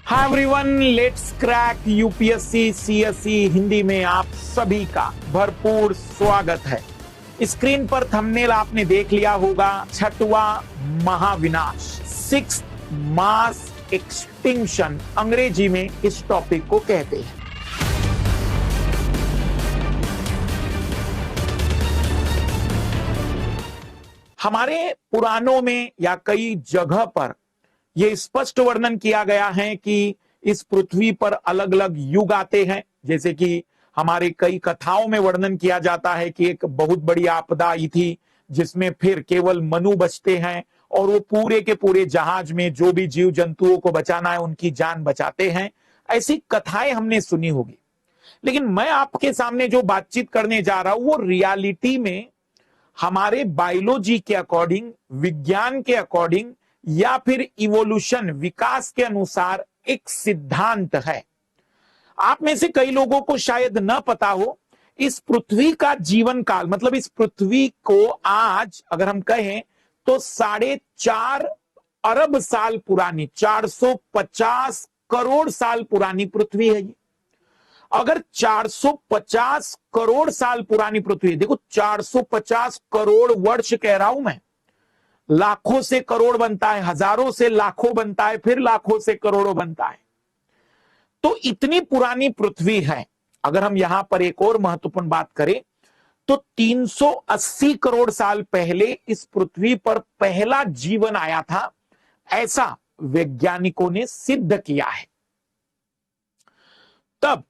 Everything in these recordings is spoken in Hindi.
Hi everyone, let's crack UPSC CSE Hindi में आप सभी का भरपूर स्वागत है। स्क्रीन पर थंबनेल आपने देख लिया होगा, छठवां महाविनाश, सिक्स्थ मास एक्सटिंक्शन अंग्रेजी में इस टॉपिक को कहते हैं। हमारे पुराणों में या कई जगह पर यह स्पष्ट वर्णन किया गया है कि इस पृथ्वी पर अलग अलग युग आते हैं। जैसे कि हमारे कई कथाओं में वर्णन किया जाता है कि एक बहुत बड़ी आपदा आई थी जिसमें फिर केवल मनु बचते हैं और वो पूरे के पूरे जहाज में जो भी जीव जंतुओं को बचाना है उनकी जान बचाते हैं। ऐसी कथाएं हमने सुनी होगी, लेकिन मैं आपके सामने जो बातचीत करने जा रहा हूं वो रियलिटी में हमारे बायोलॉजी के अकॉर्डिंग, विज्ञान के अकॉर्डिंग या फिर इवोल्यूशन विकास के अनुसार एक सिद्धांत है। आप में से कई लोगों को शायद न पता हो, इस पृथ्वी का जीवन काल, मतलब इस पृथ्वी को आज अगर हम कहें तो 4.5 अरब साल पुरानी, 450 करोड़ साल पुरानी पृथ्वी है ये। अगर 450 करोड़ साल पुरानी पृथ्वी, देखो 450 करोड़ वर्ष कह रहा हूं मैं, लाखों से करोड़ बनता है, हजारों से लाखों बनता है, फिर लाखों से करोड़ों बनता है। तो इतनी पुरानी पृथ्वी है। अगर हम यहां पर एक और महत्वपूर्ण बात करें तो 380 करोड़ साल पहले इस पृथ्वी पर पहला जीवन आया था, ऐसा वैज्ञानिकों ने सिद्ध किया है। तब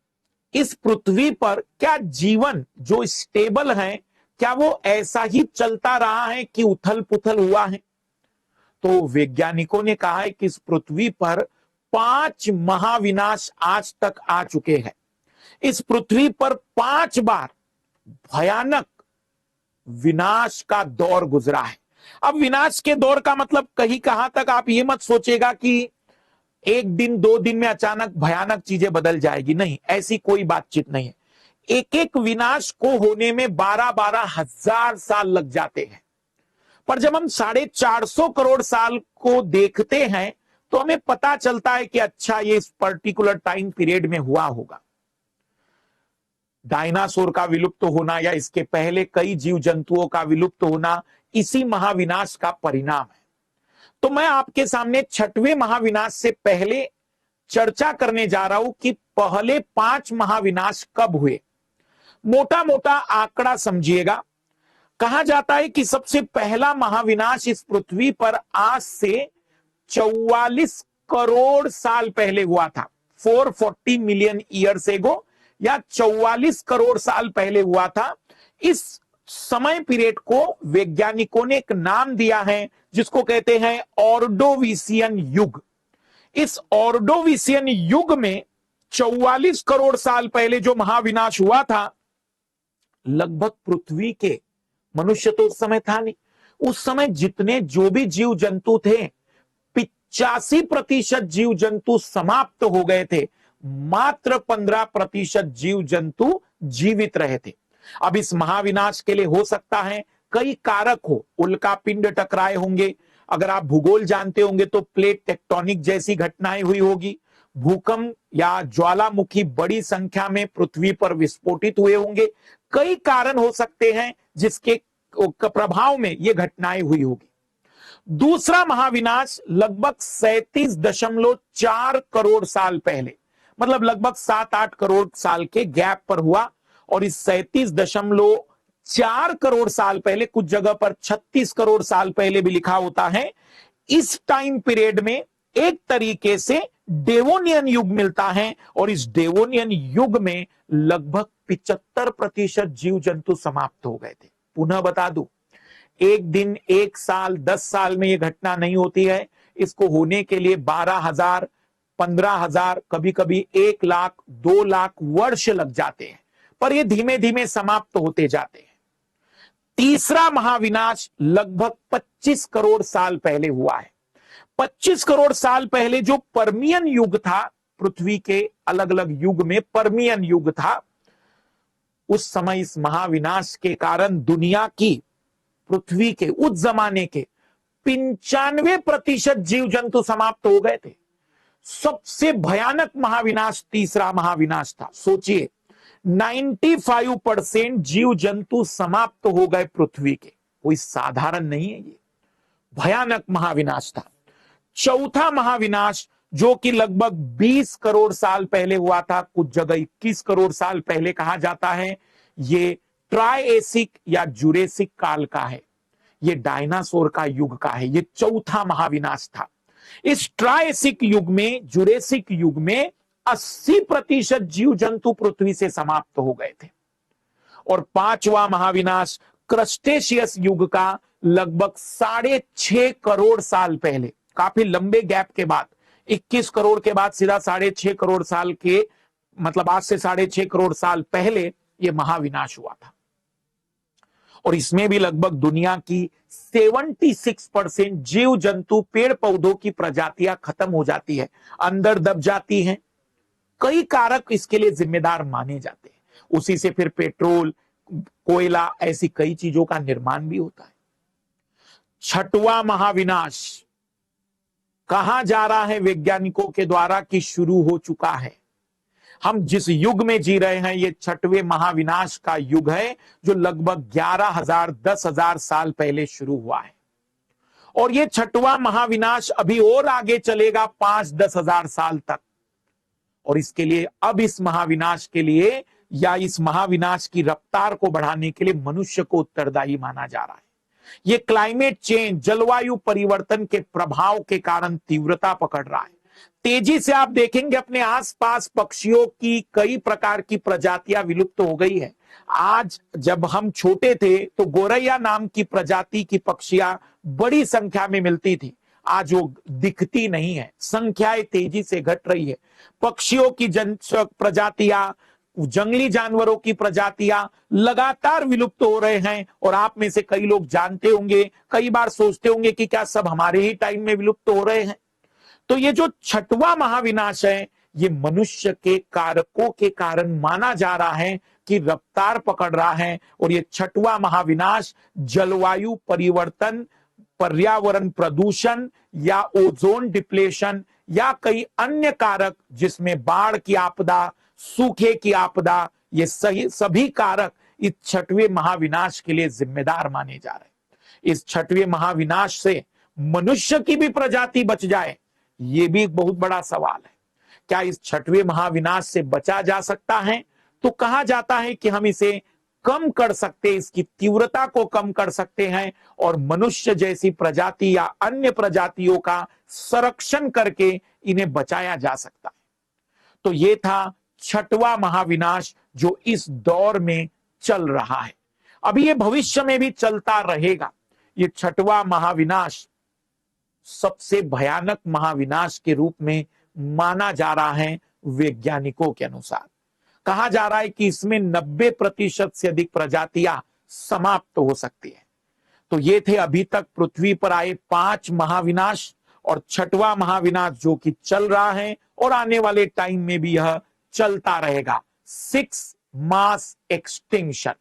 इस पृथ्वी पर क्या जीवन जो स्टेबल है, क्या वो ऐसा ही चलता रहा है कि उथल पुथल हुआ है? तो वैज्ञानिकों ने कहा है कि इस पृथ्वी पर 5 महाविनाश आज तक आ चुके हैं। इस पृथ्वी पर 5 बार भयानक विनाश का दौर गुजरा है। अब विनाश के दौर का मतलब कहीं कहां तक आप ये मत सोचेगा कि एक दिन 2 दिन में अचानक भयानक चीजें बदल जाएगी, नहीं, ऐसी कोई बातचीत नहीं है। एक एक विनाश को होने में 12-12 हजार साल लग जाते हैं। पर जब हम 450 करोड़ साल को देखते हैं तो हमें पता चलता है कि अच्छा ये इस पर्टिकुलर टाइम पीरियड में हुआ होगा। डायनासोर का विलुप्त होना या इसके पहले कई जीव जंतुओं का विलुप्त होना इसी महाविनाश का परिणाम है। तो मैं आपके सामने 6वें महाविनाश से पहले चर्चा करने जा रहा हूं कि पहले 5 महाविनाश कब हुए। मोटा मोटा आंकड़ा समझिएगा। कहा जाता है कि सबसे पहला महाविनाश इस पृथ्वी पर आज से 44 करोड़ साल पहले हुआ था। 440 मिलियन ईयर्स एगो, या 44 करोड़ साल पहले हुआ था। इस समय पीरियड को वैज्ञानिकों ने एक नाम दिया है जिसको कहते हैं ऑर्डोविसियन युग। इस ऑर्डोविसियन युग में 44 करोड़ साल पहले जो महाविनाश हुआ था, लगभग पृथ्वी के, मनुष्य तो उस समय था नहीं, उस समय जितने जो भी जीव जंतु थे 85% जीव जंतु समाप्त हो गए थे। मात्र 15% जीव जंतु जीवित रहे थे। अब इस महाविनाश के लिए हो सकता है कई कारक हो, उल्का पिंड टकराए होंगे, अगर आप भूगोल जानते होंगे तो प्लेट टेक्टोनिक जैसी घटनाएं हुई होगी, भूकंप या ज्वालामुखी बड़ी संख्या में पृथ्वी पर विस्फोटित हुए होंगे। कई कारण हो सकते हैं जिसके प्रभाव में यह घटनाएं हुई होगी। दूसरा महाविनाश लगभग 37.4 करोड़ साल पहले, मतलब लगभग 7-8 करोड़ साल के गैप पर हुआ। और इस 37.4 करोड़ साल पहले, कुछ जगह पर 36 करोड़ साल पहले भी लिखा होता है, इस टाइम पीरियड में एक तरीके से डेवोनियन युग मिलता है। और इस डेवोनियन युग में लगभग 75% जीव जंतु समाप्त हो गए थे। पुनः बता दूं, एक दिन, 1 साल, 10 साल में यह घटना नहीं होती है। इसको होने के लिए 12,000, 15,000, कभी कभी 1 लाख, 2 लाख वर्ष लग जाते हैं, पर ये धीमे धीमे समाप्त होते जाते हैं। तीसरा महाविनाश लगभग 25 करोड़ साल पहले हुआ है। 25 करोड़ साल पहले जो पर्मियन युग था, पृथ्वी के अलग अलग युग में पर्मियन युग था, उस समय इस महाविनाश के कारण दुनिया की, पृथ्वी के उस जमाने के 95% जीव जंतु समाप्त हो गए थे। सबसे भयानक महाविनाश तीसरा महाविनाश था। सोचिए 95% जीव जंतु समाप्त हो गए पृथ्वी के। कोई साधारण नहीं है, ये भयानक महाविनाश था। चौथा महाविनाश जो कि लगभग 20 करोड़ साल पहले हुआ था, कुछ जगह 21 करोड़ साल पहले कहा जाता है, ये ट्रायसिक या जुरेसिक काल का है, ये डायनासोर का युग का है। ये चौथा महाविनाश था। इस ट्रायसिक युग में, जुरेसिक युग में 80% जीव जंतु पृथ्वी से समाप्त हो गए थे। और पांचवा महाविनाश क्रस्टेशियस युग का लगभग 6.5 करोड़ साल पहले, काफी लंबे गैप के बाद, 21 करोड़ के बाद सीधा 6.5 करोड़ साल के, मतलब आज से 6.5 करोड़ साल पहले यह महाविनाश हुआ था। और इसमें भी लगभग दुनिया की 76% जीव जंतु पेड़ पौधों की प्रजातियां खत्म हो जाती है, अंदर दब जाती हैं। कई कारक इसके लिए जिम्मेदार माने जाते हैं। उसी से फिर पेट्रोल, कोयला, ऐसी कई चीजों का निर्माण भी होता है। छठवां महाविनाश कहा जा रहा है वैज्ञानिकों के द्वारा कि शुरू हो चुका है। हम जिस युग में जी रहे हैं, ये छठवें महाविनाश का युग है, जो लगभग 11,000 10,000 साल पहले शुरू हुआ है। और ये छठवां महाविनाश अभी और आगे चलेगा 5-10 हजार साल तक। और इसके लिए, अब इस महाविनाश के लिए या इस महाविनाश की रफ्तार को बढ़ाने के लिए मनुष्य को उत्तरदायी माना जा रहा है। ये क्लाइमेट चेंज, जलवायु परिवर्तन के प्रभाव के कारण तीव्रता पकड़ रहा है। तेजी से आप देखेंगे अपने आसपास पक्षियों की कई प्रकार की प्रजातियां विलुप्त हो गई है। आज जब हम छोटे थे तो गोरैया नाम की प्रजाति की पक्षियां बड़ी संख्या में मिलती थी, आज वो दिखती नहीं है, संख्याएं तेजी से घट रही है। पक्षियों की प्रजातियां, जंगली जानवरों की प्रजातियां लगातार विलुप्त हो रहे हैं। और आप में से कई लोग जानते होंगे, कई बार सोचते होंगे कि क्या सब हमारे ही टाइम में विलुप्त हो रहे हैं। तो ये जो छठवां महाविनाश है, ये मनुष्य के कारकों के कारण माना जा रहा है कि रफ्तार पकड़ रहा है। और ये छठवां महाविनाश जलवायु परिवर्तन, पर्यावरण प्रदूषण या ओजोन डिप्लेशन या कई अन्य कारक, जिसमें बाढ़ की आपदा, सूखे की आपदा, ये सभी कारक इस छठवें महाविनाश के लिए जिम्मेदार माने जा रहे हैं। इस छठवें महाविनाश से मनुष्य की भी प्रजाति बच जाए, ये भी एक बहुत बड़ा सवाल है। क्या इस छठवें महाविनाश से बचा जा सकता है? तो कहा जाता है कि हम इसे कम कर सकते, इसकी तीव्रता को कम कर सकते हैं और मनुष्य जैसी प्रजाति या अन्य प्रजातियों का संरक्षण करके इन्हें बचाया जा सकता है। तो ये था छठवां महाविनाश जो इस दौर में चल रहा है। अभी ये भविष्य में भी चलता रहेगा। ये छठवां महाविनाश सबसे भयानक महाविनाश के रूप में माना जा रहा है वैज्ञानिकों के अनुसार। कहा जा रहा है कि इसमें 90% से अधिक प्रजातियां समाप्त हो सकती है। तो ये थे अभी तक पृथ्वी पर आए 5 महाविनाश और छठवां महाविनाश जो कि चल रहा है और आने वाले टाइम में भी यह चलता रहेगा, 6 मास एक्सटिंक्शन।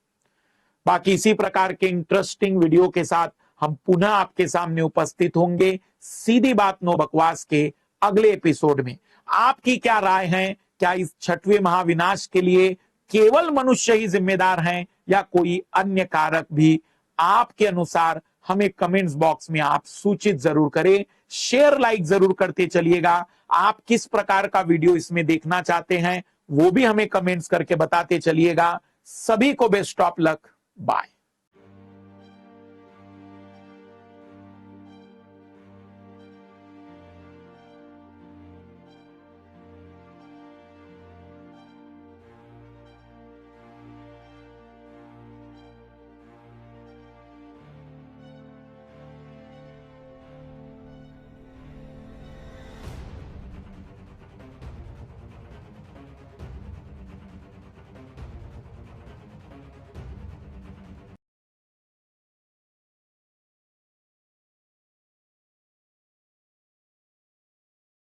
बाकी इसी प्रकार के इंटरेस्टिंग वीडियो के साथ हम पुनः आपके सामने उपस्थित होंगे सीधी बात नो बकवास के अगले एपिसोड में। आपकी क्या राय है? क्या इस छठवें महाविनाश के लिए केवल मनुष्य ही जिम्मेदार हैं या कोई अन्य कारक भी? आपके अनुसार हमें कमेंट्स बॉक्स में आप सूचित जरूर करें। शेयर, लाइक जरूर करते चलिएगा। आप किस प्रकार का वीडियो इसमें देखना चाहते हैं वो भी हमें कमेंट्स करके बताते चलिएगा। सभी को बेस्ट ऑफ लक। बाय।